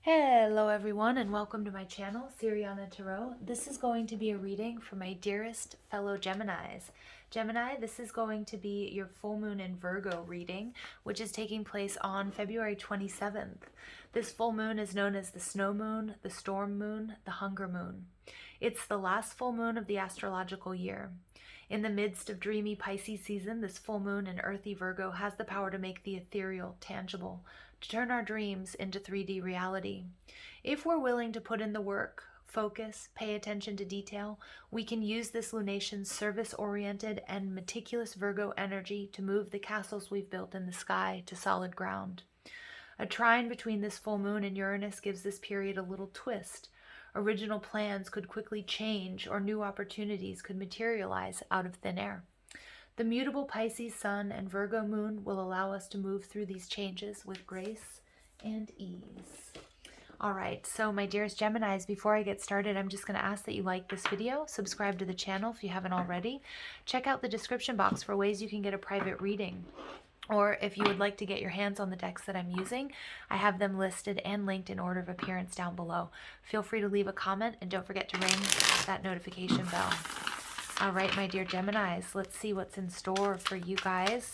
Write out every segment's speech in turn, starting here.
Hello everyone and welcome to my channel, Siriana Tarot. This is going to be a reading for my dearest fellow Geminis. Gemini, this is going to be your full moon in Virgo reading, which is taking place on February 27th. This full moon is known as the snow moon, the storm moon, the hunger moon. It's the last full moon of the astrological year. In the midst of dreamy Pisces season, this full moon in earthy Virgo has the power to make the ethereal tangible, to turn our dreams into 3D reality. If we're willing to put in the work, focus, pay attention to detail, we can use this lunation's service-oriented and meticulous Virgo energy to move the castles we've built in the sky to solid ground. A trine between this full moon and Uranus gives this period a little twist. Original plans could quickly change, or new opportunities could materialize out of thin air. The mutable Pisces Sun and Virgo Moon will allow us to move through these changes with grace and ease. All right, so my dearest Geminis, before I get started, I'm just going to ask that you like this video, subscribe to the channel if you haven't already, check out the description box for ways you can get a private reading. Or if you would like to get your hands on the decks that I'm using, I have them listed and linked in order of appearance down below. Feel free to leave a comment and don't forget to ring that notification bell. All right, my dear Geminis, let's see what's in store for you guys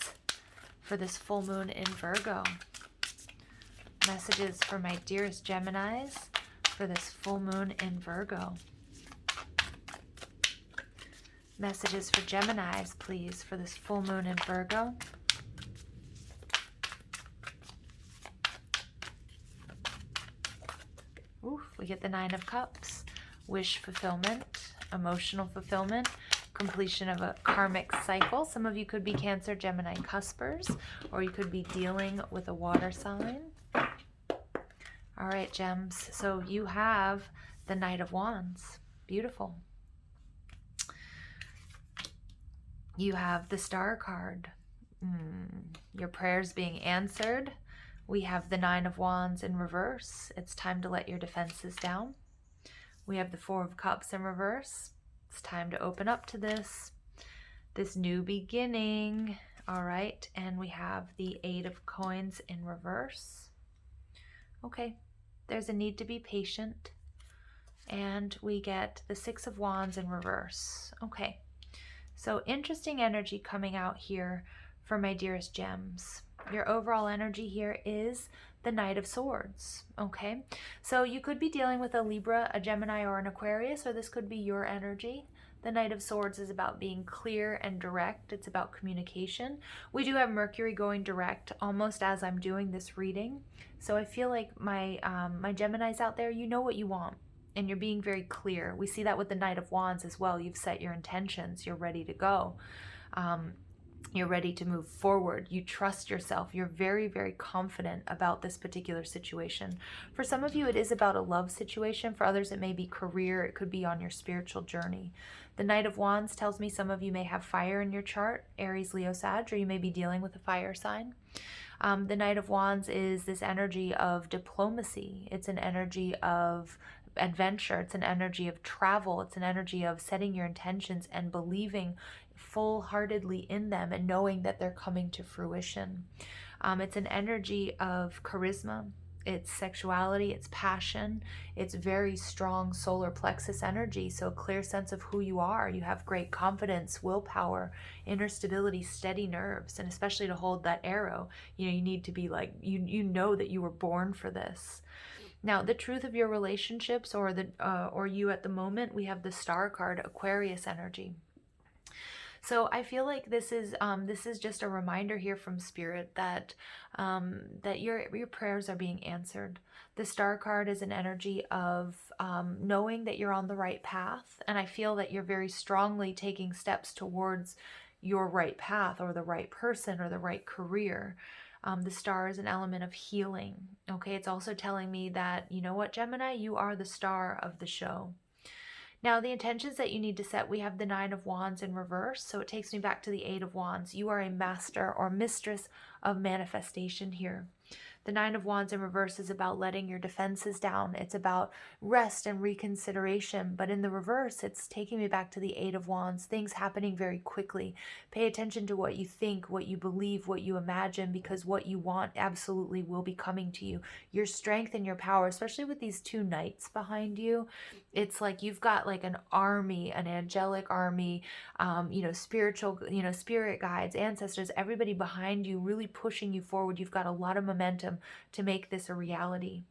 for this full moon in Virgo. Messages for my dearest Geminis for this full moon in Virgo. Messages for Geminis, please, for this full moon in Virgo. Ooh, we get the Nine of Cups, wish fulfillment, emotional fulfillment, completion of a karmic cycle. Some of you could be Cancer, Gemini, Cuspers, or you could be dealing with a water sign. All right, gems. So you have the Knight of Wands. Beautiful. You have the Star card. Your prayers being answered. We have the Nine of Wands in reverse. It's time to let your defenses down. We have the Four of Cups in reverse. It's time to open up to this new beginning. All right, and we have the Eight of Coins in reverse. Okay, there's a need to be patient. And we get the Six of Wands in reverse. Okay, so interesting energy coming out here for my dearest gems. Your overall energy here is the Knight of Swords, okay? So you could be dealing with a Libra, a Gemini, or an Aquarius, or this could be your energy. The Knight of Swords is about being clear and direct. It's about communication. We do have Mercury going direct almost as I'm doing this reading. So I feel like my Geminis out there, you know what you want, and you're being very clear. We see that with the Knight of Wands as well. You've set your intentions. You're ready to go. You're ready to move forward. You trust yourself. You're very, very confident about this particular situation. For some of you, it is about a love situation. For others, it may be career. It could be on your spiritual journey. The Knight of Wands tells me some of you may have fire in your chart, Aries, Leo, Sag, or you may be dealing with a fire sign. The Knight of Wands is this energy of diplomacy. It's an energy of adventure. It's an energy of travel. It's an energy of setting your intentions and believing full-heartedly in them and knowing that they're coming to fruition. It's an energy of charisma. It's sexuality, it's passion, it's very strong solar plexus energy, so a clear sense of who you are. You have great confidence, willpower, inner stability, steady nerves, and especially to hold that arrow, you need to be like, you know that you were born for this. Now, the truth of your relationships or you at the moment, we have the Star card, Aquarius energy. So I feel like this is just a reminder here from Spirit that that your prayers are being answered. The Star card is an energy of knowing that you're on the right path, and I feel that you're very strongly taking steps towards your right path or the right person or the right career. The Star is an element of healing. Okay, it's also telling me that, you know what, Gemini, you are the star of the show. Now, the intentions that you need to set, we have the Nine of Wands in reverse, so it takes me back to the Eight of Wands. You are a master or mistress of manifestation here. The Nine of Wands in reverse is about letting your defenses down. It's about rest and reconsideration. But in the reverse, it's taking me back to the Eight of Wands, things happening very quickly. Pay attention to what you think, what you believe, what you imagine, because what you want absolutely will be coming to you. Your strength and your power, especially with these two knights behind you, it's like you've got like an army, an angelic army, spiritual, spirit guides, ancestors, everybody behind you really pushing you forward. You've got a lot of momentum to make this a reality.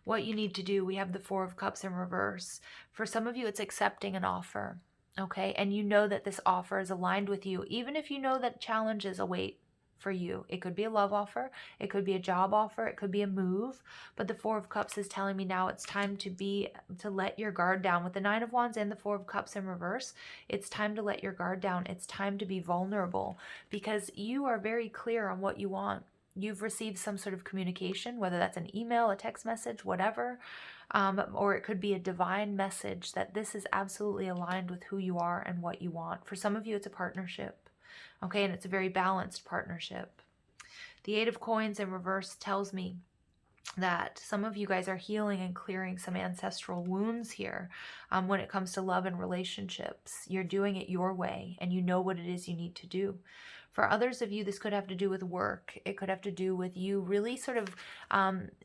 What you need to do, we have the Four of Cups in reverse. For some of you, it's accepting an offer, okay? And you know that this offer is aligned with you, even if you know that challenges await for you. It could be a love offer, it could be a job offer, it could be a move, but the Four of Cups is telling me now it's time to let your guard down. With the Nine of Wands and the Four of Cups in reverse, it's time to let your guard down. It's time to be vulnerable because you are very clear on what you want. You've received some sort of communication, whether that's an email, a text message, whatever, or it could be a divine message that this is absolutely aligned with who you are and what you want. For some of you, it's a partnership, okay, and it's a very balanced partnership. The Eight of Coins in reverse tells me that some of you guys are healing and clearing some ancestral wounds here when it comes to love and relationships. You're doing it your way, and you know what it is you need to do. For others of you, this could have to do with work. It could have to do with you really sort of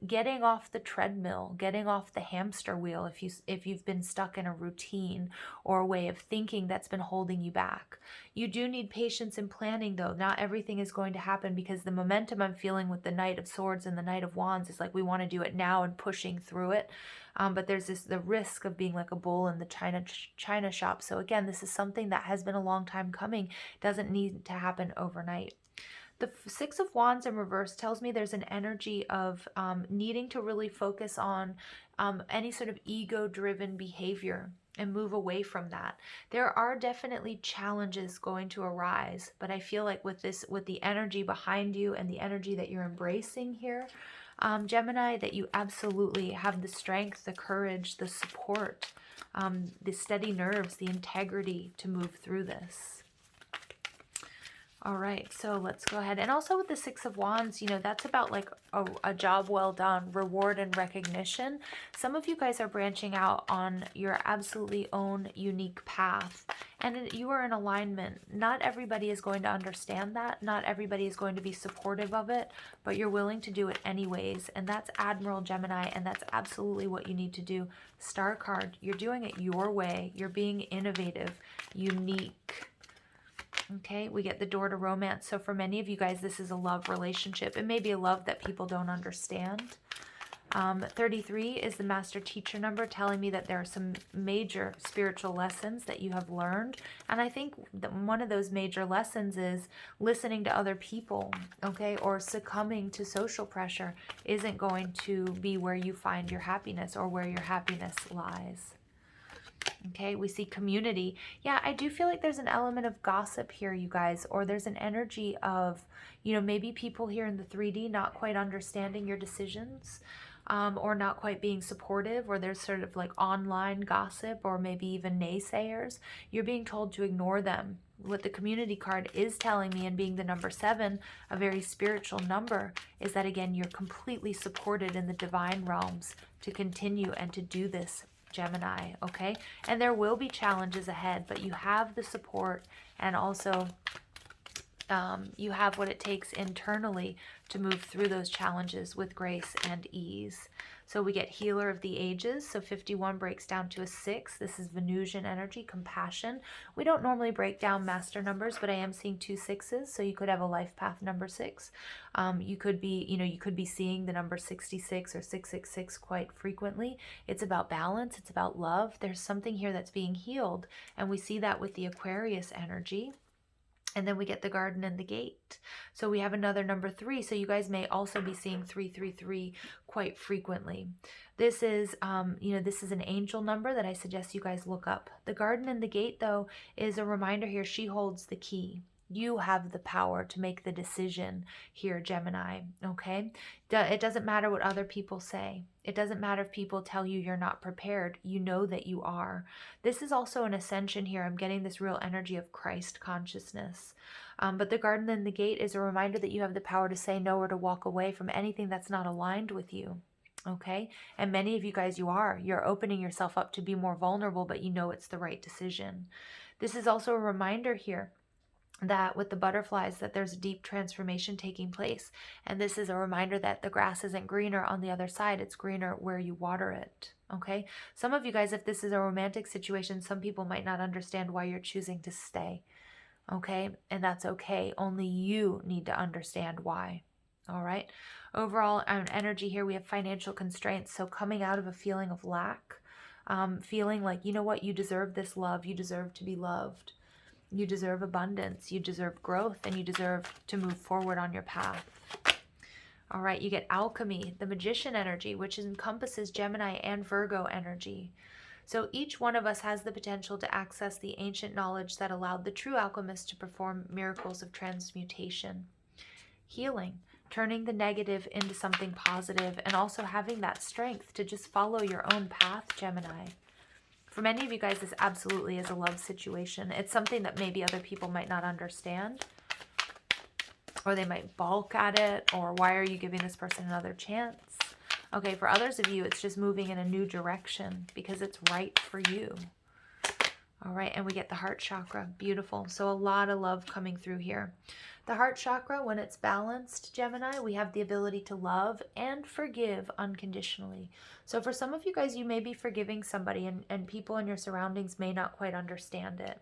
getting off the treadmill, getting off the hamster wheel if you've been stuck in a routine or a way of thinking that's been holding you back. You do need patience and planning, though. Not everything is going to happen because the momentum I'm feeling with the Knight of Swords and the Knight of Wands is like we want to do it now and pushing through it. But there's the risk of being like a bull in the china shop. So again, this is something that has been a long time coming. Doesn't need to happen overnight. The Six of Wands in reverse tells me there's an energy of needing to really focus on any sort of ego-driven behavior and move away from that. There are definitely challenges going to arise, but I feel like with the energy behind you and the energy that you're embracing here, Gemini, that you absolutely have the strength, the courage, the support, the steady nerves, the integrity to move through this. All right, so let's go ahead. And also with the Six of Wands, that's about like a job well done, reward and recognition. Some of you guys are branching out on your absolutely own unique path, and you are in alignment. Not everybody is going to understand that. Not everybody is going to be supportive of it, but you're willing to do it anyways. And that's Admiral Gemini, and that's absolutely what you need to do. Star card, you're doing it your way. You're being innovative, unique. Okay, we get the door to romance. So for many of you guys, this is a love relationship. It may be a love that people don't understand. 33 is the master teacher number, telling me that there are some major spiritual lessons that you have learned. And I think that one of those major lessons is listening to other people, okay, or succumbing to social pressure isn't going to be where you find your happiness or where your happiness lies. Okay, we see community. Yeah, I do feel like there's an element of gossip here, you guys, or there's an energy of, maybe people here in the 3D not quite understanding your decisions, or not quite being supportive, or there's sort of like online gossip, or maybe even naysayers. You're being told to ignore them. What the community card is telling me, and being the number 7, a very spiritual number, is that again, you're completely supported in the divine realms to continue and to do this, Gemini, okay? And there will be challenges ahead, but you have the support, and also you have what it takes internally to move through those challenges with grace and ease. So we get Healer of the Ages. So 51 breaks down to a 6. This is Venusian energy, compassion. We don't normally break down master numbers, but I am seeing 2 6s. So you could have a life path number 6. You could be seeing the number 66 or 666 quite frequently. It's about balance. It's about love. There's something here that's being healed. And we see that with the Aquarius energy. And then we get the Garden and the Gate. So we have another number 3. So you guys may also be seeing 333 quite frequently. This is, this is an angel number that I suggest you guys look up. The Garden and the Gate, though, is a reminder here. She holds the key. You have the power to make the decision here, Gemini, okay? It doesn't matter what other people say. It doesn't matter if people tell you you're not prepared. You know that you are. This is also an ascension here. I'm getting this real energy of Christ consciousness. But the garden and the gate is a reminder that you have the power to say no or to walk away from anything that's not aligned with you. Okay? And many of you guys, you're opening yourself up to be more vulnerable, but you know it's the right decision. This is also a reminder here that with the butterflies, that there's a deep transformation taking place. And this is a reminder that the grass isn't greener on the other side. It's greener where you water it. Okay? Some of you guys, if this is a romantic situation, some people might not understand why you're choosing to stay. Okay? And that's okay. Only you need to understand why. All right? Overall, on energy here, we have financial constraints. So coming out of a feeling of lack, feeling like, you know what, you deserve this love. You deserve to be loved. You deserve abundance, you deserve growth, and you deserve to move forward on your path. All right, you get alchemy, the magician energy, which encompasses Gemini and Virgo energy. So each one of us has the potential to access the ancient knowledge that allowed the true alchemist to perform miracles of transmutation, healing, turning the negative into something positive, and also having that strength to just follow your own path, Gemini. For many of you guys, this absolutely is a love situation. It's something that maybe other people might not understand, or they might balk at it, or why are you giving this person another chance? Okay, for others of you, it's just moving in a new direction because it's right for you. All right, and we get the heart chakra. Beautiful. So a lot of love coming through here. The heart chakra, when it's balanced, Gemini, we have the ability to love and forgive unconditionally. So for some of you guys, you may be forgiving somebody and people in your surroundings may not quite understand it.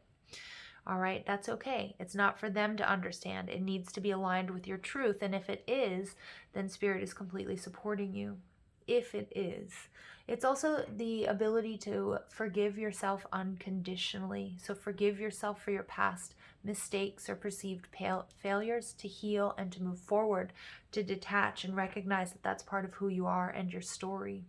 All right, that's okay. It's not for them to understand. It needs to be aligned with your truth. And if it is, then Spirit is completely supporting you. If it is. It's also the ability to forgive yourself unconditionally. So forgive yourself for your past mistakes or perceived failures, to heal and to move forward, to detach and recognize that that's part of who you are and your story.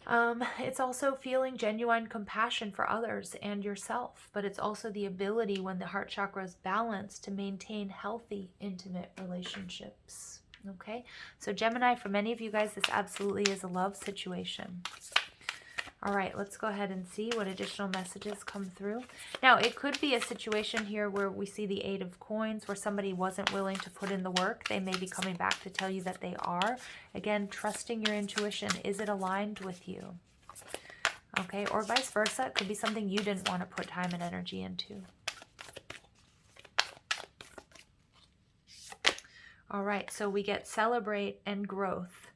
It's also feeling genuine compassion for others and yourself, but it's also the ability, when the heart chakra is balanced, to maintain healthy, intimate relationships. Okay, so Gemini, for many of you guys, this absolutely is a love situation. All right, let's go ahead and see what additional messages come through. Now, it could be a situation here where we see the Eight of Coins, where somebody wasn't willing to put in the work. They may be coming back to tell you that they are. Again, trusting your intuition. Is it aligned with you? Okay, or vice versa. It could be something you didn't want to put time and energy into. All right, so we get celebrate and growth.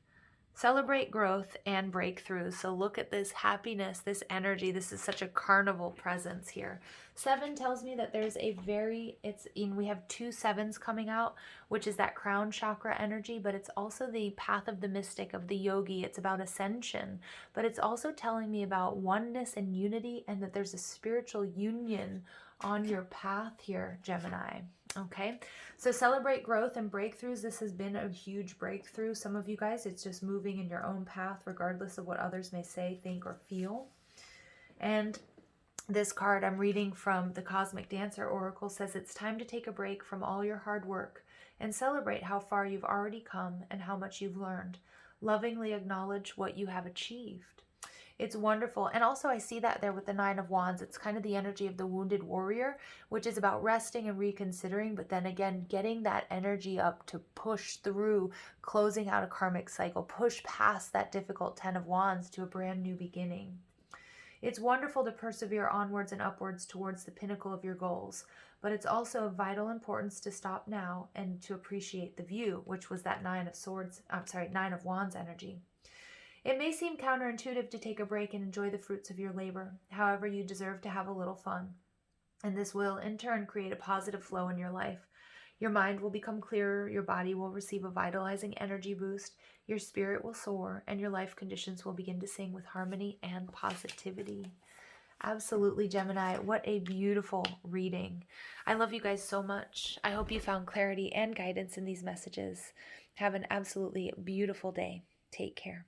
Celebrate growth and breakthrough. So look at this happiness, this energy. This is such a carnival presence here. 7 tells me that there's we have 2 sevens coming out, which is that crown chakra energy, but it's also the path of the mystic, of the yogi. It's about ascension, but it's also telling me about oneness and unity, and that there's a spiritual union on your path here, Gemini. Okay, so celebrate growth and breakthroughs. This has been a huge breakthrough. Some of you guys, it's just moving in your own path, regardless of what others may say, think, or feel. And this card I'm reading from the Cosmic Dancer Oracle says it's time to take a break from all your hard work and celebrate how far you've already come and how much you've learned. Lovingly acknowledge what you have achieved. It's wonderful. And also I see that there with the 9 of Wands. It's kind of the energy of the wounded warrior, which is about resting and reconsidering, but then again, getting that energy up to push through, closing out a karmic cycle, push past that difficult 10 of Wands to a brand new beginning. It's wonderful to persevere onwards and upwards towards the pinnacle of your goals, but it's also of vital importance to stop now and to appreciate the view, which was that 9 of Wands energy. It may seem counterintuitive to take a break and enjoy the fruits of your labor. However, you deserve to have a little fun. And this will, in turn, create a positive flow in your life. Your mind will become clearer, your body will receive a vitalizing energy boost, your spirit will soar, and your life conditions will begin to sing with harmony and positivity. Absolutely, Gemini. What a beautiful reading. I love you guys so much. I hope you found clarity and guidance in these messages. Have an absolutely beautiful day. Take care.